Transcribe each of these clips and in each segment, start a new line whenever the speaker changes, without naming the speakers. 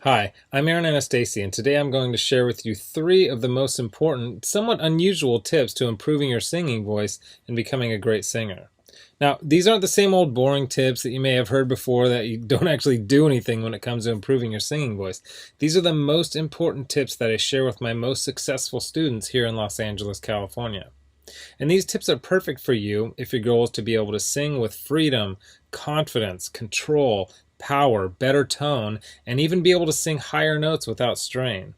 Hi, I'm Aaron Anastasi, and today I'm going to share with you three of the most important, somewhat unusual tips to improving your singing voice and becoming a great singer. Now, these aren't the same old boring tips that you may have heard before that you don't actually do anything when it comes to improving your singing voice. These are the most important tips that I share with my most successful students here in Los Angeles, California. And these tips are perfect for you if your goal is to be able to sing with freedom, confidence, control, power, better tone, and even be able to sing higher notes without strain.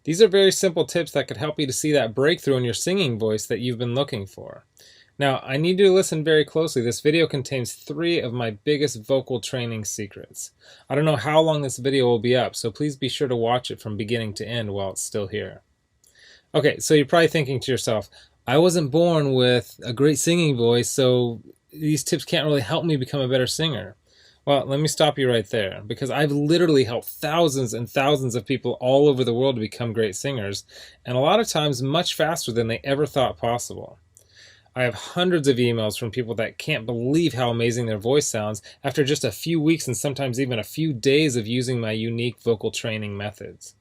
These are very simple tips that could help you to see that breakthrough in your singing voice that you've been looking for. Now, I need you to listen very closely. This video contains three of my biggest vocal training secrets. I don't know how long this video will be up, so please be sure to watch it from beginning to end while it's still here. Okay, so you're probably thinking to yourself, I wasn't born with a great singing voice, so these tips can't really help me become a better singer. Well, let me stop you right there, because I've literally helped thousands and thousands of people all over the world to become great singers, and a lot of times much faster than they ever thought possible. I have hundreds of emails from people that can't believe how amazing their voice sounds after just a few weeks and sometimes even a few days of using my unique vocal training methods.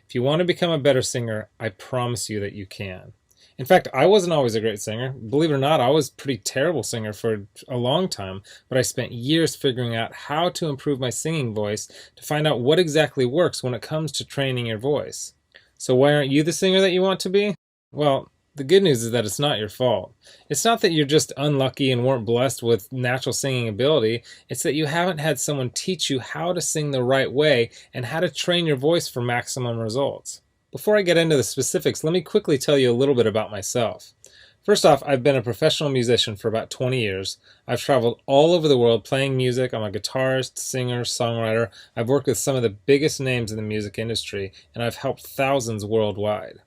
If you want to become a better singer, I promise you that you can. In fact, I wasn't always a great singer. Believe it or not, I was a pretty terrible singer for a long time, but I spent years figuring out how to improve my singing voice to find out what exactly works when it comes to training your voice. So why aren't you the singer that you want to be? Well, the good news is that it's not your fault. It's not that you're just unlucky and weren't blessed with natural singing ability. It's that you haven't had someone teach you how to sing the right way and how to train your voice for maximum results. Before I get into the specifics, let me quickly tell you a little bit about myself. First off, I've been a professional musician for about 20 years. I've traveled all over the world playing music. I'm a guitarist, singer, songwriter. I've worked with some of the biggest names in the music industry, and I've helped thousands worldwide.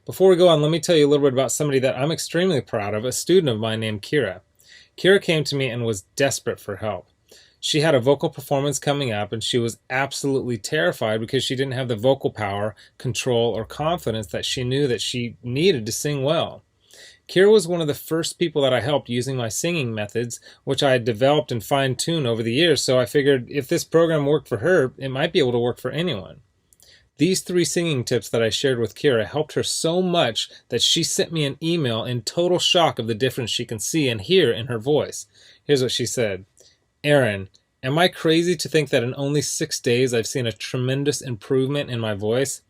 Before we go on, let me tell you a little bit about somebody that I'm extremely proud of, a student of mine named Kira. Kira came to me and was desperate for help. She had a vocal performance coming up and she was absolutely terrified because she didn't have the vocal power, control, or confidence that she knew that she needed to sing well. Kira was one of the first people that I helped using my singing methods, which I had developed and fine-tuned over the years, so I figured if this program worked for her, it might be able to work for anyone. These three singing tips that I shared with Kira helped her so much that she sent me an email in total shock of the difference she can see and hear in her voice. Here's what she said. Aaron, am I crazy to think that in only 6 days I've seen a tremendous improvement in my voice?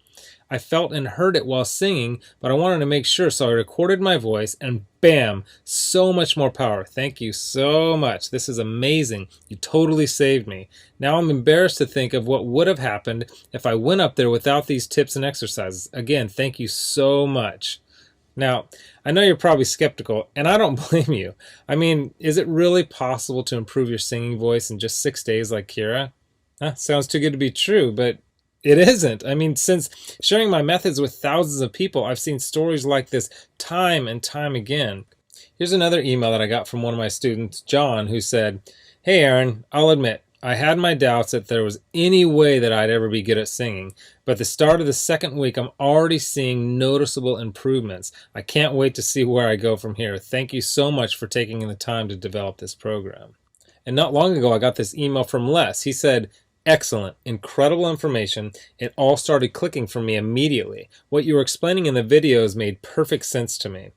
I felt and heard it while singing, but I wanted to make sure, so I recorded my voice and bam, so much more power. Thank you so much. This is amazing. You totally saved me. Now I'm embarrassed to think of what would have happened if I went up there without these tips and exercises. Again, thank you so much. Now, I know you're probably skeptical, and I don't blame you. I mean, is it really possible to improve your singing voice in just 6 days like Kira? Sounds too good to be true, but it isn't. I mean, since sharing my methods with thousands of people, I've seen stories like this time and time again. Here's another email that I got from one of my students, John, who said, Hey Aaron, I'll admit, I had my doubts that there was any way that I'd ever be good at singing, but at the start of the second week, I'm already seeing noticeable improvements. I can't wait to see where I go from here. Thank you so much for taking the time to develop this program. And not long ago, I got this email from Les. He said, Excellent, incredible information. It all started clicking for me immediately. What you were explaining in the videos made perfect sense to me.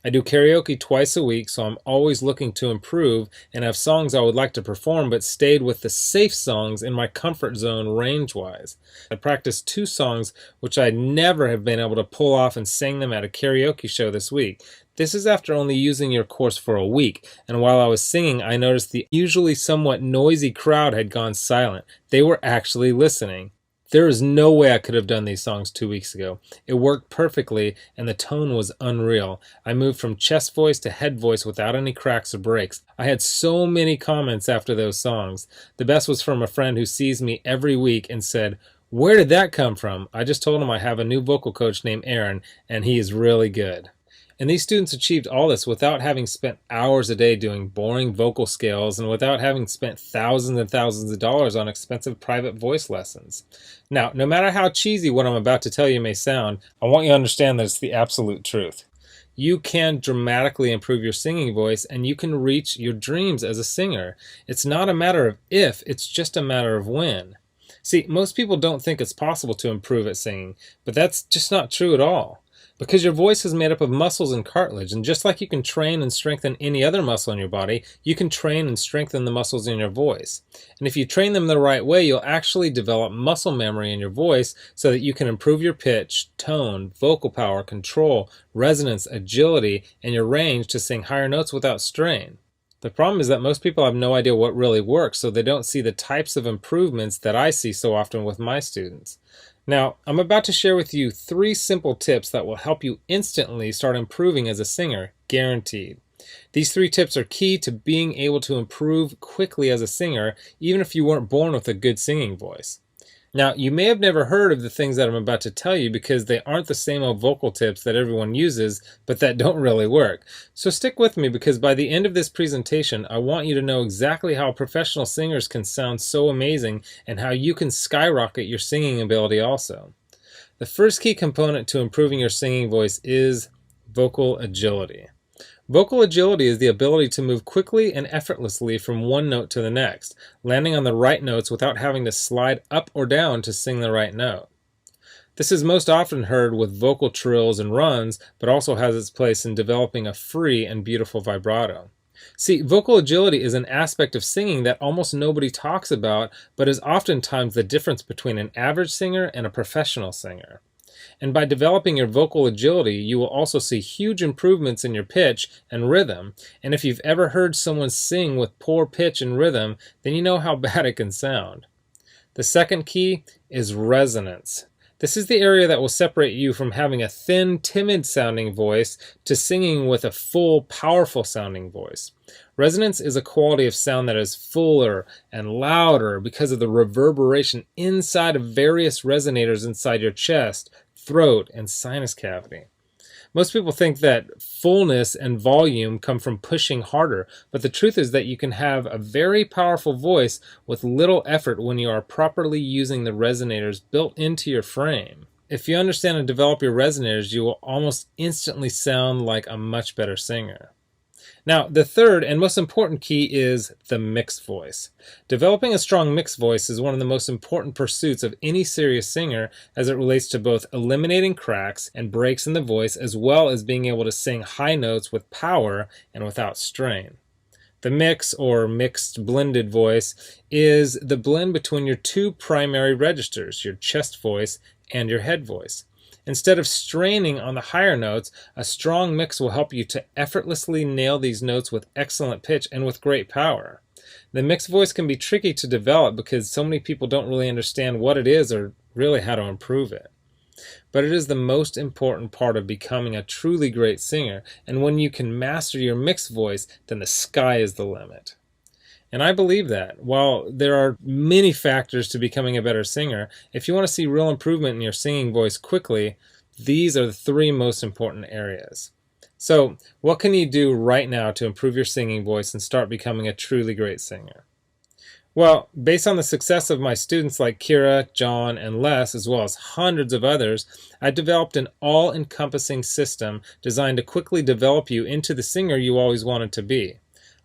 I do karaoke twice a week, so I'm always looking to improve and have songs I would like to perform, but stayed with the safe songs in my comfort zone range-wise. I practiced 2 songs which I'd never have been able to pull off and sang them at a karaoke show this week. This is after only using your course for a week, and while I was singing, I noticed the usually somewhat noisy crowd had gone silent. They were actually listening. There is no way I could have done these songs 2 weeks ago. It worked perfectly, and the tone was unreal. I moved from chest voice to head voice without any cracks or breaks. I had so many comments after those songs. The best was from a friend who sees me every week and said, Where did that come from? I just told him I have a new vocal coach named Aaron, and he is really good. And these students achieved all this without having spent hours a day doing boring vocal scales and without having spent thousands and thousands of dollars on expensive private voice lessons. Now, no matter how cheesy what I'm about to tell you may sound, I want you to understand that it's the absolute truth. You can dramatically improve your singing voice and you can reach your dreams as a singer. It's not a matter of if, it's just a matter of when. See, most people don't think it's possible to improve at singing, but that's just not true at all. Because your voice is made up of muscles and cartilage, and just like you can train and strengthen any other muscle in your body, you can train and strengthen the muscles in your voice. And if you train them the right way, you'll actually develop muscle memory in your voice so that you can improve your pitch, tone, vocal power, control, resonance, agility, and your range to sing higher notes without strain. The problem is that most people have no idea what really works, so they don't see the types of improvements that I see so often with my students. Now, I'm about to share with you 3 simple tips that will help you instantly start improving as a singer, guaranteed. These 3 tips are key to being able to improve quickly as a singer, even if you weren't born with a good singing voice. Now, you may have never heard of the things that I'm about to tell you because they aren't the same old vocal tips that everyone uses, but that don't really work. So stick with me because by the end of this presentation, I want you to know exactly how professional singers can sound so amazing and how you can skyrocket your singing ability also. The first key component to improving your singing voice is vocal agility. Vocal agility is the ability to move quickly and effortlessly from one note to the next, landing on the right notes without having to slide up or down to sing the right note. This is most often heard with vocal trills and runs, but also has its place in developing a free and beautiful vibrato. See, vocal agility is an aspect of singing that almost nobody talks about, but is oftentimes the difference between an average singer and a professional singer. And by developing your vocal agility, you will also see huge improvements in your pitch and rhythm. And if you've ever heard someone sing with poor pitch and rhythm, then you know how bad it can sound. The second key is resonance. This is the area that will separate you from having a thin, timid sounding voice to singing with a full, powerful sounding voice. Resonance is a quality of sound that is fuller and louder because of the reverberation inside of various resonators inside your chest, throat, and sinus cavity. Most people think that fullness and volume come from pushing harder, but the truth is that you can have a very powerful voice with little effort when you are properly using the resonators built into your frame. If you understand and develop your resonators, you will almost instantly sound like a much better singer. Now, the third and most important key is the mixed voice. Developing a strong mixed voice is one of the most important pursuits of any serious singer as it relates to both eliminating cracks and breaks in the voice as well as being able to sing high notes with power and without strain. The mix, or mixed blended voice, is the blend between your 2 primary registers, your chest voice and your head voice. Instead of straining on the higher notes, a strong mix will help you to effortlessly nail these notes with excellent pitch and with great power. The mixed voice can be tricky to develop because so many people don't really understand what it is or really how to improve it. But it is the most important part of becoming a truly great singer, and when you can master your mixed voice, then the sky is the limit. And I believe that. While there are many factors to becoming a better singer, if you want to see real improvement in your singing voice quickly, these are the 3 most important areas. So, what can you do right now to improve your singing voice and start becoming a truly great singer? Well, based on the success of my students like Kira, John, and Les, as well as hundreds of others, I developed an all-encompassing system designed to quickly develop you into the singer you always wanted to be.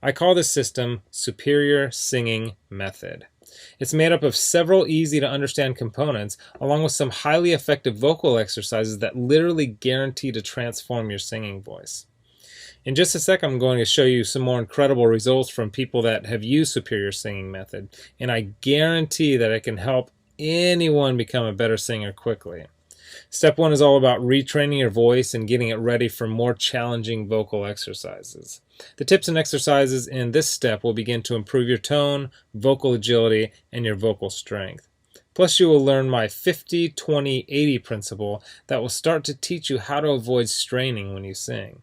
I call this system Superior Singing Method. It's made up of several easy-to-understand components, along with some highly effective vocal exercises that literally guarantee to transform your singing voice. In just a sec, I'm going to show you some more incredible results from people that have used Superior Singing Method, and I guarantee that it can help anyone become a better singer quickly. Step 1 is all about retraining your voice and getting it ready for more challenging vocal exercises. The tips and exercises in this step will begin to improve your tone, vocal agility, and your vocal strength. Plus, you will learn my 50-20-80 principle that will start to teach you how to avoid straining when you sing.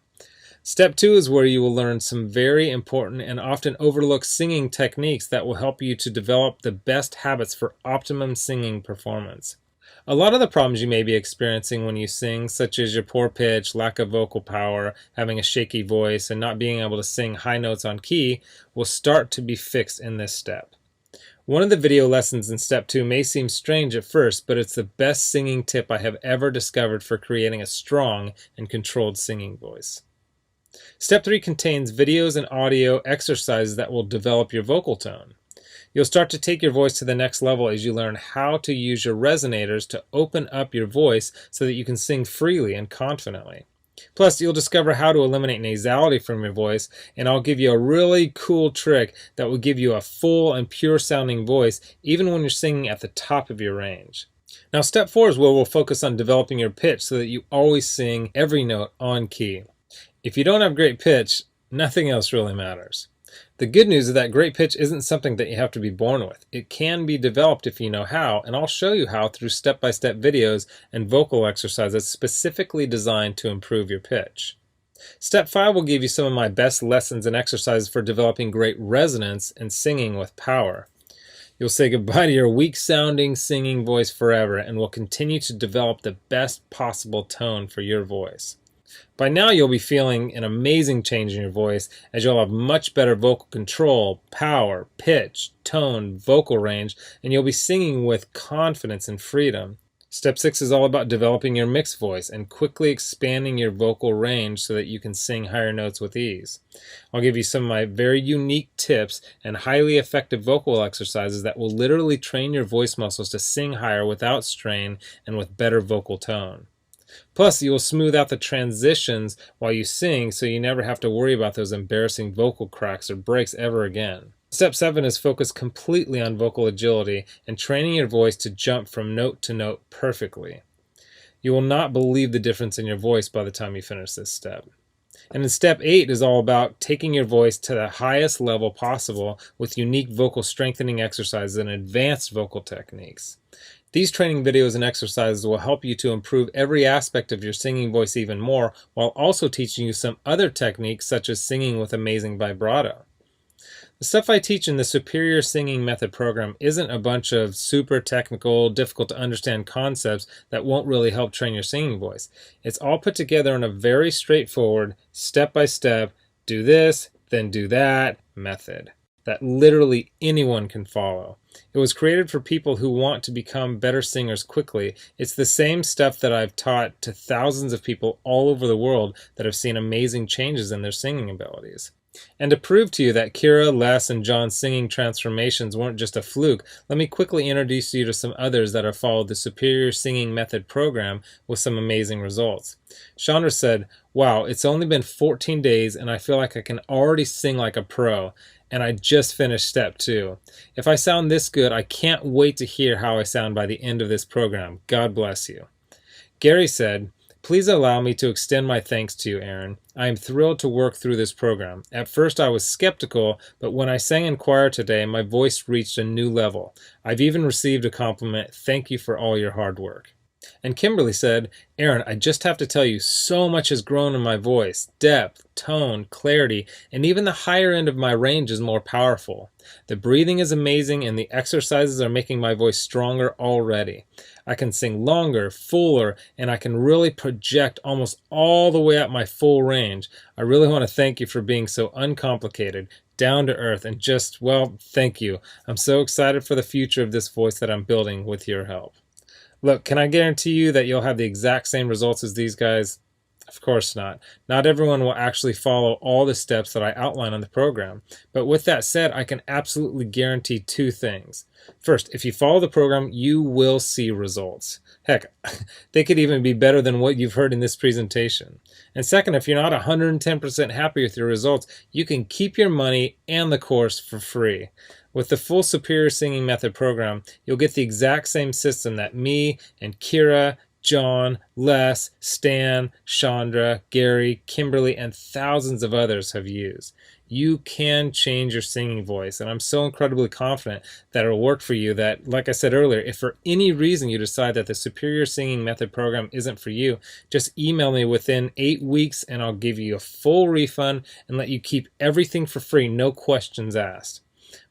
Step 2 is where you will learn some very important and often overlooked singing techniques that will help you to develop the best habits for optimum singing performance. A lot of the problems you may be experiencing when you sing, such as your poor pitch, lack of vocal power, having a shaky voice, and not being able to sing high notes on key, will start to be fixed in this step. One of the video lessons in Step 2 may seem strange at first, but it's the best singing tip I have ever discovered for creating a strong and controlled singing voice. Step 3 contains videos and audio exercises that will develop your vocal tone. You'll start to take your voice to the next level as you learn how to use your resonators to open up your voice so that you can sing freely and confidently. Plus, you'll discover how to eliminate nasality from your voice, and I'll give you a really cool trick that will give you a full and pure sounding voice even when you're singing at the top of your range. Now, step 4 is where we'll focus on developing your pitch so that you always sing every note on key. If you don't have great pitch, nothing else really matters. The good news is that great pitch isn't something that you have to be born with. It can be developed if you know how, and I'll show you how through step-by-step videos and vocal exercises specifically designed to improve your pitch. Step 5 will give you some of my best lessons and exercises for developing great resonance and singing with power. You'll say goodbye to your weak-sounding singing voice forever and will continue to develop the best possible tone for your voice. By now you'll be feeling an amazing change in your voice as you'll have much better vocal control, power, pitch, tone, vocal range, and you'll be singing with confidence and freedom. Step 6 is all about developing your mixed voice and quickly expanding your vocal range so that you can sing higher notes with ease. I'll give you some of my very unique tips and highly effective vocal exercises that will literally train your voice muscles to sing higher without strain and with better vocal tone. Plus, you will smooth out the transitions while you sing so you never have to worry about those embarrassing vocal cracks or breaks ever again. Step 7 is focused completely on vocal agility and training your voice to jump from note to note perfectly. You will not believe the difference in your voice by the time you finish this step. And then step 8 is all about taking your voice to the highest level possible with unique vocal strengthening exercises and advanced vocal techniques. These training videos and exercises will help you to improve every aspect of your singing voice even more, while also teaching you some other techniques such as singing with amazing vibrato. The stuff I teach in the Superior Singing Method program isn't a bunch of super technical, difficult to understand concepts that won't really help train your singing voice. It's all put together in a very straightforward, step-by-step, do this, then do that method that literally anyone can follow. It was created for people who want to become better singers quickly. It's the same stuff that I've taught to thousands of people all over the world that have seen amazing changes in their singing abilities. And to prove to you that Kira, Les, and John's singing transformations weren't just a fluke, let me quickly introduce you to some others that have followed the Superior Singing Method program with some amazing results. Chandra said, "Wow, it's only been 14 days and I feel like I can already sing like a pro. And I just finished step 2. If I sound this good, I can't wait to hear how I sound by the end of this program. God bless you." Gary said, "Please allow me to extend my thanks to you, Aaron. I am thrilled to work through this program. At first I was skeptical, but when I sang in choir today, my voice reached a new level. I've even received a compliment. Thank you for all your hard work." And Kimberly said, "Aaron, I just have to tell you, so much has grown in my voice. Depth, tone, clarity, and even the higher end of my range is more powerful. The breathing is amazing and the exercises are making my voice stronger already. I can sing longer, fuller, and I can really project almost all the way up my full range. I really want to thank you for being so uncomplicated, down to earth, and just, well, thank you. I'm so excited for the future of this voice that I'm building with your help." Look, can I guarantee you that you'll have the exact same results as these guys? Of course not. Not everyone will actually follow all the steps that I outline on the program. But with that said, I can absolutely guarantee 2 things. First, if you follow the program, you will see results. Heck, they could even be better than what you've heard in this presentation. And second, if you're not 110% happy with your results, you can keep your money and the course for free. With the full Superior Singing Method program, you'll get the exact same system that me and Kira, John, Les, Stan, Chandra, Gary, Kimberly, and thousands of others have used. You can change your singing voice, and I'm so incredibly confident that it'll work for you that, like I said earlier, if for any reason you decide that the Superior Singing Method program isn't for you, just email me within 8 weeks and I'll give you a full refund and let you keep everything for free, no questions asked.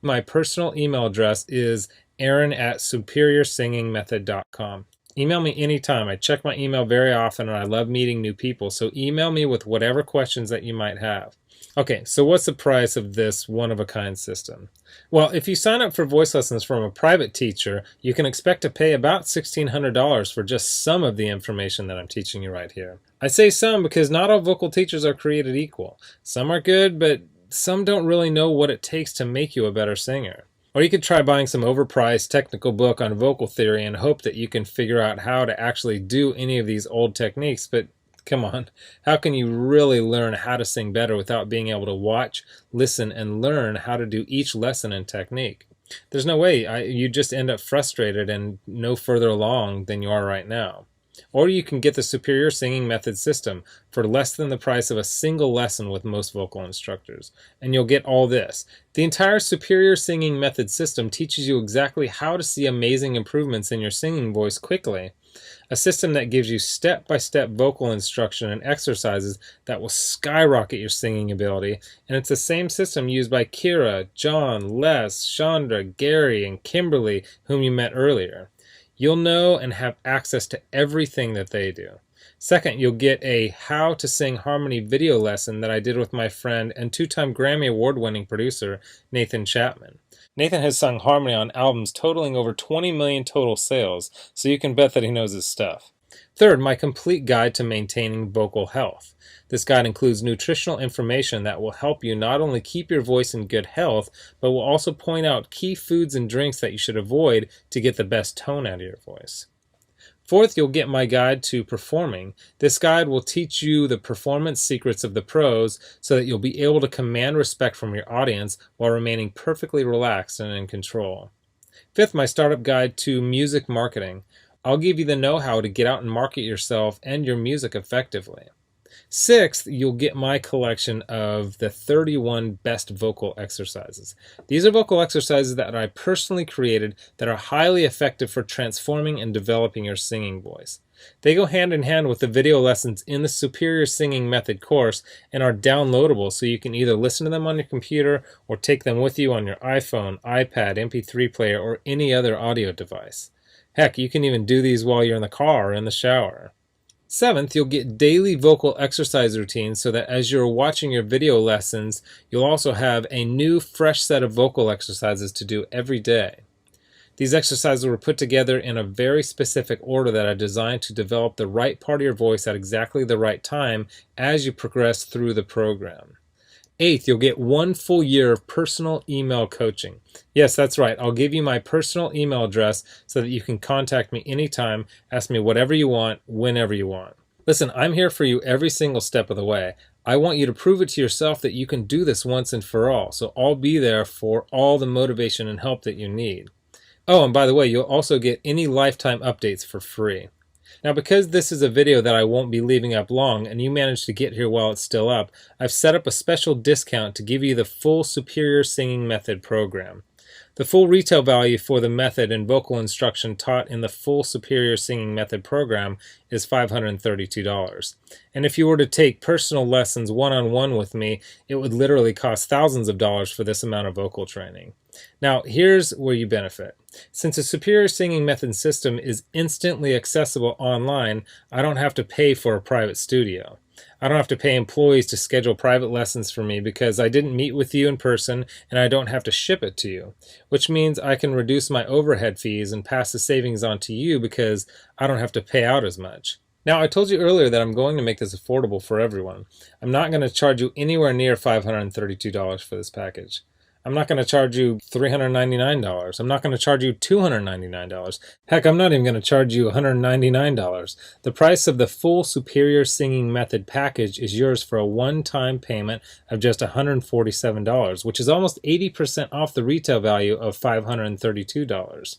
My personal email address is aaron@superiorsingingmethod.com. Email me anytime. I check my email very often and I love meeting new people, so email me with whatever questions that you might have. Okay, so what's the price of this one-of-a-kind system? Well, if you sign up for voice lessons from a private teacher, you can expect to pay about $1,600 for just some of the information that I'm teaching you right here. I say some because not all vocal teachers are created equal. Some are good, but some don't really know what it takes to make you a better singer. Or you could try buying some overpriced technical book on vocal theory and hope that you can figure out how to actually do any of these old techniques. But come on, how can you really learn how to sing better without being able to watch, listen, and learn how to do each lesson and technique? There's no way. You just end up frustrated and no further along than you are right now. Or you can get the Superior Singing Method system for less than the price of a single lesson with most vocal instructors. And you'll get all this. The entire Superior Singing Method system teaches you exactly how to see amazing improvements in your singing voice quickly. A system that gives you step-by-step vocal instruction and exercises that will skyrocket your singing ability. And it's the same system used by Kira, John, Les, Chandra, Gary, and Kimberly, whom you met earlier. You'll know and have access to everything that they do. Second, you'll get a How to Sing Harmony video lesson that I did with my friend and two-time Grammy Award-winning producer, Nathan Chapman. Nathan has sung harmony on albums totaling over 20 million total sales, so you can bet that he knows his stuff. Third, my complete guide to maintaining vocal health. This guide includes nutritional information that will help you not only keep your voice in good health, but will also point out key foods and drinks that you should avoid to get the best tone out of your voice. Fourth, you'll get my guide to performing. This guide will teach you the performance secrets of the pros so that you'll be able to command respect from your audience while remaining perfectly relaxed and in control. Fifth, my startup guide to music marketing. I'll give you the know-how to get out and market yourself and your music effectively. Sixth, you'll get my collection of the 31 best vocal exercises. These are vocal exercises that I personally created that are highly effective for transforming and developing your singing voice. They go hand in hand with the video lessons in the Superior Singing Method course and are downloadable, so you can either listen to them on your computer or take them with you on your iPhone, iPad, MP3 player, or any other audio device. Heck, you can even do these while you're in the car or in the shower. Seventh, you'll get daily vocal exercise routines so that as you're watching your video lessons, you'll also have a new, fresh set of vocal exercises to do every day. These exercises were put together in a very specific order that I designed to develop the right part of your voice at exactly the right time as you progress through the program. Eighth, you'll get 1 full year of personal email coaching. Yes, that's right. I'll give you my personal email address so that you can contact me anytime, ask me whatever you want, whenever you want. Listen, I'm here for you every single step of the way. I want you to prove it to yourself that you can do this once and for all, so I'll be there for all the motivation and help that you need. Oh, and by the way, you'll also get any lifetime updates for free. Now, because this is a video that I won't be leaving up long and you managed to get here while it's still up, I've set up a special discount to give you the full Superior Singing Method program. The full retail value for the method and vocal instruction taught in the full Superior Singing Method program is $532. And if you were to take personal lessons one-on-one with me, it would literally cost thousands of dollars for this amount of vocal training. Now, here's where you benefit. Since the Superior Singing Method system is instantly accessible online, I don't have to pay for a private studio. I don't have to pay employees to schedule private lessons for me because I didn't meet with you in person and I don't have to ship it to you, which means I can reduce my overhead fees and pass the savings on to you because I don't have to pay out as much. Now, I told you earlier that I'm going to make this affordable for everyone. I'm not going to charge you anywhere near $532 for this package. I'm not going to charge you $399. I'm not going to charge you $299. Heck, I'm not even going to charge you $199. The price of the full Superior Singing Method package is yours for a one-time payment of just $147, which is almost 80% off the retail value of $532.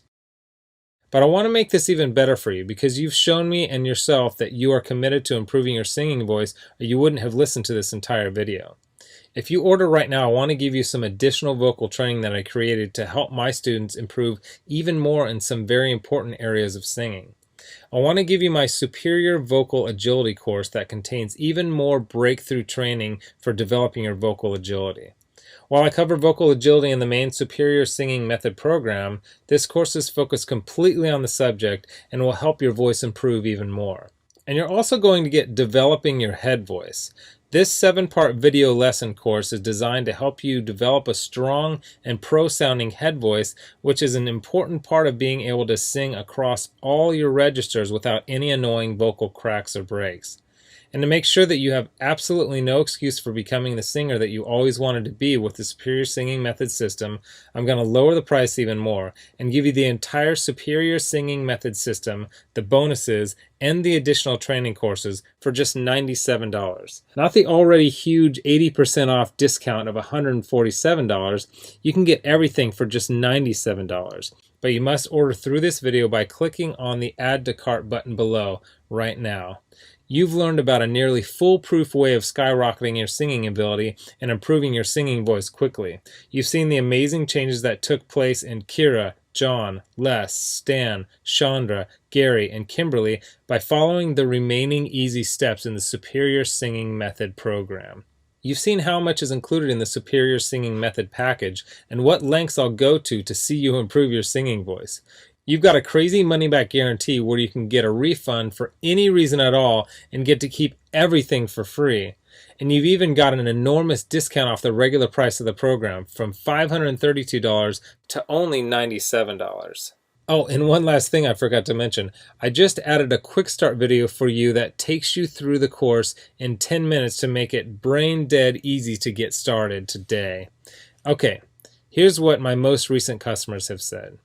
But I want to make this even better for you because you've shown me and yourself that you are committed to improving your singing voice, or you wouldn't have listened to this entire video. If you order right now, I want to give you some additional vocal training that I created to help my students improve even more in some very important areas of singing. I want to give you my Superior Vocal Agility course that contains even more breakthrough training for developing your vocal agility. While I cover vocal agility in the main Superior Singing Method program, this course is focused completely on the subject and will help your voice improve even more. And you're also going to get Developing Your Head Voice. This 7-part video lesson course is designed to help you develop a strong and pro-sounding head voice, which is an important part of being able to sing across all your registers without any annoying vocal cracks or breaks. And to make sure that you have absolutely no excuse for becoming the singer that you always wanted to be with the Superior Singing Method system, I'm going to lower the price even more and give you the entire Superior Singing Method system, the bonuses, and the additional training courses for just $97. Not the already huge 80% off discount of $147. You can get everything for just $97. But you must order through this video by clicking on the Add to Cart button below right now. You've learned about a nearly foolproof way of skyrocketing your singing ability and improving your singing voice quickly. You've seen the amazing changes that took place in Kira, John, Les, Stan, Chandra, Gary, and Kimberly by following the remaining easy steps in the Superior Singing Method program. You've seen how much is included in the Superior Singing Method package and what lengths I'll go to see you improve your singing voice. You've got a crazy money-back guarantee where you can get a refund for any reason at all and get to keep everything for free. And you've even got an enormous discount off the regular price of the program from $532 to only $97. Oh, and one last thing I forgot to mention. I just added a quick start video for you that takes you through the course in 10 minutes to make it brain dead easy to get started today. Okay, here's what my most recent customers have said.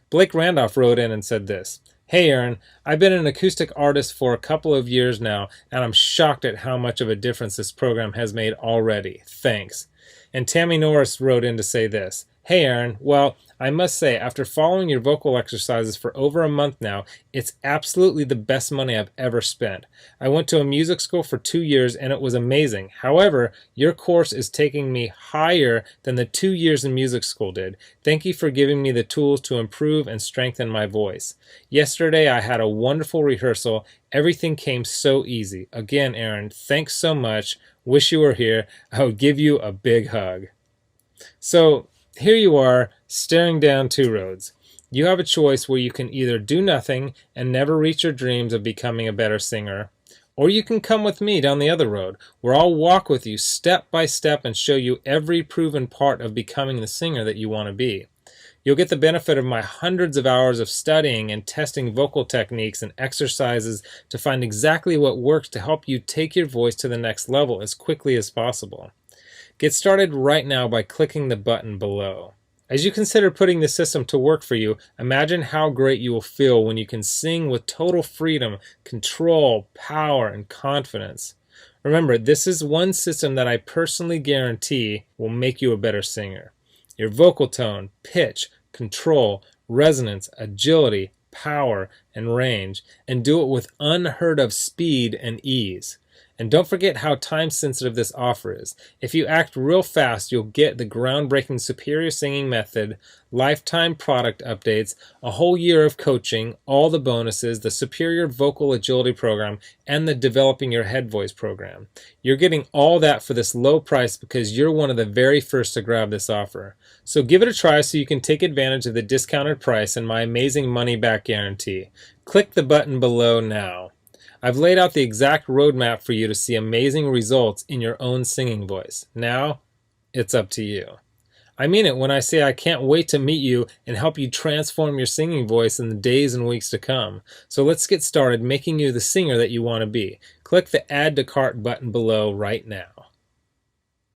Blake Randolph wrote in and said this: "Hey Aaron, I've been an acoustic artist for a couple of years now, and I'm shocked at how much of a difference this program has made already. Thanks." And Tammy Norris wrote in to say this: "Hey Aaron, well, I must say, after following your vocal exercises for over a month now, it's absolutely the best money I've ever spent. I went to a music school for 2 years and it was amazing. However, your course is taking me higher than the 2 years in music school did. Thank you for giving me the tools to improve and strengthen my voice. Yesterday I had a wonderful rehearsal. Everything came so easy. Again, Aaron, thanks so much. Wish you were here. I would give you a big hug." So here you are, staring down two roads. You have a choice where you can either do nothing and never reach your dreams of becoming a better singer, or you can come with me down the other road, where I'll walk with you step by step and show you every proven part of becoming the singer that you want to be. You'll get the benefit of my hundreds of hours of studying and testing vocal techniques and exercises to find exactly what works to help you take your voice to the next level as quickly as possible. Get started right now by clicking the button below. As you consider putting the system to work for you, imagine how great you will feel when you can sing with total freedom, control, power, and confidence. Remember, this is one system that I personally guarantee will make you a better singer. Your vocal tone, pitch, control, resonance, agility, power, and range, and do it with unheard of speed and ease. And don't forget how time-sensitive this offer is. If you act real fast, you'll get the groundbreaking Superior Singing Method, lifetime product updates, a whole year of coaching, all the bonuses, the Superior Vocal Agility Program, and the Developing Your Head Voice program. You're getting all that for this low price because you're one of the very first to grab this offer. So give it a try so you can take advantage of the discounted price and my amazing money-back guarantee. Click the button below now. I've laid out the exact roadmap for you to see amazing results in your own singing voice. Now, it's up to you. I mean it when I say I can't wait to meet you and help you transform your singing voice in the days and weeks to come. So let's get started making you the singer that you want to be. Click the Add to Cart button below right now.